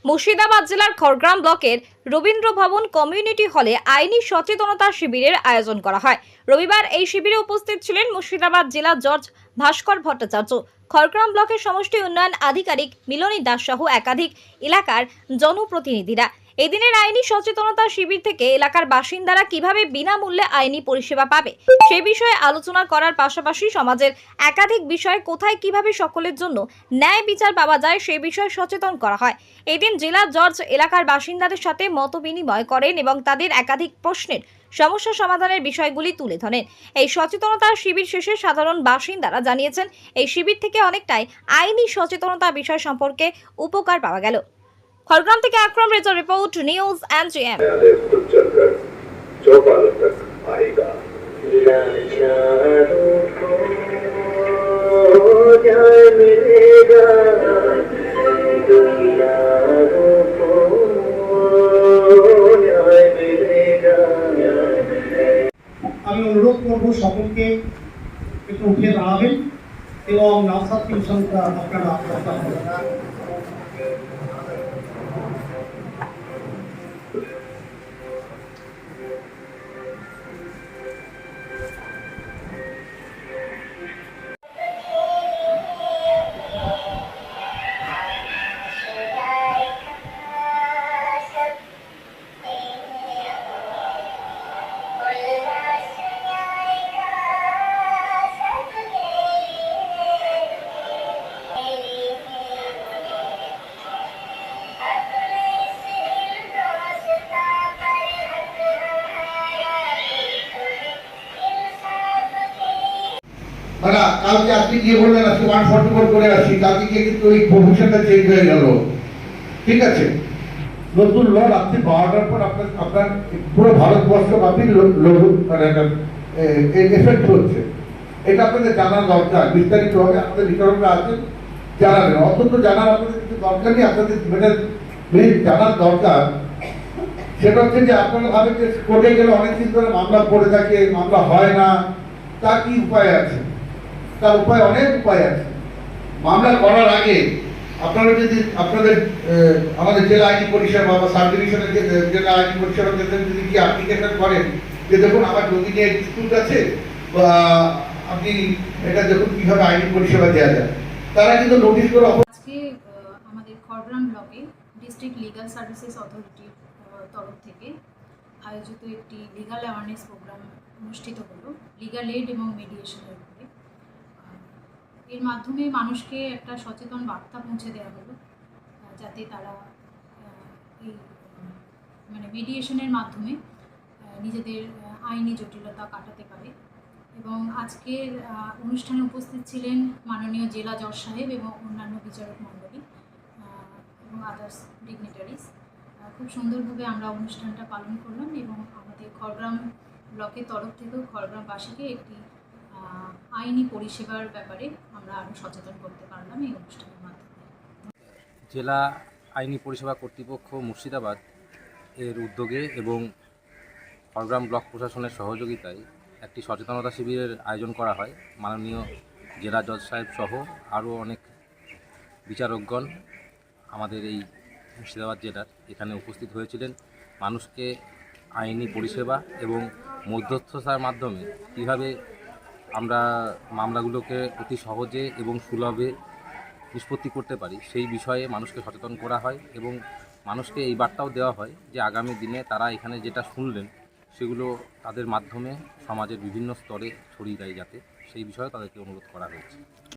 মুর্শিদাবাদ জেলার খড়গ্রাম ব্লকের রবীন্দ্র ভবন কমিউনিটি হলে আইনি সচেতনতা শিবিরের আয়োজন করা হয়। রবিবার এই শিবিরে উপস্থিত ছিলেন মুর্শিদাবাদ জেলা জজ ভাস্কর ভট্টাচার্য, খড়গ্রাম ব্লকের সমষ্টি উন্নয়ন আধিকারিক মিলনী দাস সহ একাধিক এলাকার জনপ্রতিনিধিরা। এই দিনের আইনি সচেতনতা শিবির থেকে এলাকার বাসিন্দারা কিভাবে বিনামূল্যে আইনি পরিষেবা পাবে সে বিষয়ে আলোচনা করার পাশাপাশি সমাজের একাধিক বিষয়ে কোথায় কিভাবে সকলের জন্য ন্যায় বিচার পাওয়া যায় সে বিষয়ে সচেতন করা হয়। এদিন জেলা জজ এলাকার বাসিন্দাদের সাথে মত বিনিময় করেন এবং তাদের একাধিক প্রশ্নের সমস্যা সমাধানের বিষয়গুলি তুলে ধরেন। এই সচেতনতা শিবির শেষে সাধারণ বাসিন্দারা জানিয়েছেন এই শিবির থেকে অনেকটাই আইনি সচেতনতা বিষয় সম্পর্কে উপকার পাওয়া গেল। खड़ग्राम থেকে আকরাম রেজার রিপোর্ট, নিউজ এনজিএম। আমি অনুরোধ করবো সকলকে একটু উঠে দাঁড়াবেন এবং নওশাদ টিউশনটা আপনারা মানে কালকে আপনি গিয়ে বললেন আজকে 144 করে আসি, কালকে গিয়ে কিন্তু ওই প্রভিশনটা চেঞ্জ হয়ে গেল। ঠিক আছে, নতুন ল আপনি 12টার পর আপনার পুরো ভারতবর্ষ আপনি এফেক্ট হচ্ছে। এটা আপনাদের জানার দরকার, বিস্তারিতভাবে আপনাদের বিতরণরা আছেন জানাবেন। অন্তত জানার আপনাদের কিছু দরকার নেই, আপনাদের জানার দরকার সেটা হচ্ছে যে আপনারা ভাবেন যে কোর্টে গেলে অনেকদিন ধরে মামলা পড়ে থাকে, মামলা হয় না, তার কি উপায় আছে? তার উপায় অনেক উপায় আছে। মামলা করার আগে আপনারা যদি আপনাদের আমাদের জেলা আইনি পরিষেবা বা সাব ডিভিশনের জেলা আইনি পরিষেবা কেন্দ্রে যদি কি অ্যাপ্লিকেশন করেন যে দেখুন আমার জমি নিয়ে ডিসপিউট আছে বা আপনি এটা দেখুন কিভাবে আইনি পরিষেবা দেওয়া যায়, তারা কিন্তু নোটিশ করে। আজকে আমাদের খড়গ্রাম ব্লকে ডিস্ট্রিক্ট লিগাল সার্ভিসেস অথরিটির তরফ থেকে আয়োজিত একটি লিগাল অ্যাওয়ারনেস প্রোগ্রাম অনুষ্ঠিত হলো লিগাল এইড এবং মিডিয়েশনের উপরে। এর মাধ্যমে মানুষকে একটা সচেতন বার্তা পৌঁছে দেওয়া হলো যাতে তারা এই মিডিয়েশনের মাধ্যমে নিজেদের আইনি জটিলতা কাটাতে পারে। এবং আজকের অনুষ্ঠানে উপস্থিত ছিলেন মাননীয় জেলা জজ সাহেব এবং অন্যান্য বিচারক মণ্ডলী এবং আদার্স ডিগনিটারিজ। খুব সুন্দরভাবে আমরা অনুষ্ঠানটা পালন করলাম এবং আমাদের খড়গ্রাম ব্লকের তরফ থেকেও খড়গ্রামবাসীকে একটি আইনি পরিষেবার ব্যাপারে আমরা আরও সচেতন করতে পারলাম এই অনুষ্ঠানের মাধ্যমে। জেলা আইনি পরিষেবা কর্তৃপক্ষ মুর্শিদাবাদ এর উদ্যোগে এবং খড়গ্রাম ব্লক প্রশাসনের সহযোগিতায় একটি সচেতনতা শিবিরের আয়োজন করা হয়। মাননীয় জেলা জজ সাহেব সহ আরও অনেক বিচারকগণ আমাদের এই মুর্শিদাবাদ জেলার এখানে উপস্থিত হয়েছিলেন। মানুষকে আইনি পরিষেবা এবং মধ্যস্থতার মাধ্যমে কীভাবে আমরা মামলাগুলোকে অতি সহজে এবং সুলভে নিষ্পত্তি করতে পারি সেই বিষয়ে মানুষকে সচেতন করা হয় এবং মানুষকে এই বার্তাও দেওয়া হয় যে আগামী দিনে তারা এখানে যেটা শুনলেন সেগুলো তাদের মাধ্যমে সমাজের বিভিন্ন স্তরে ছড়িয়ে যায় যাতে সেই বিষয়ে তাদেরকে অনুরোধ করা হয়েছে।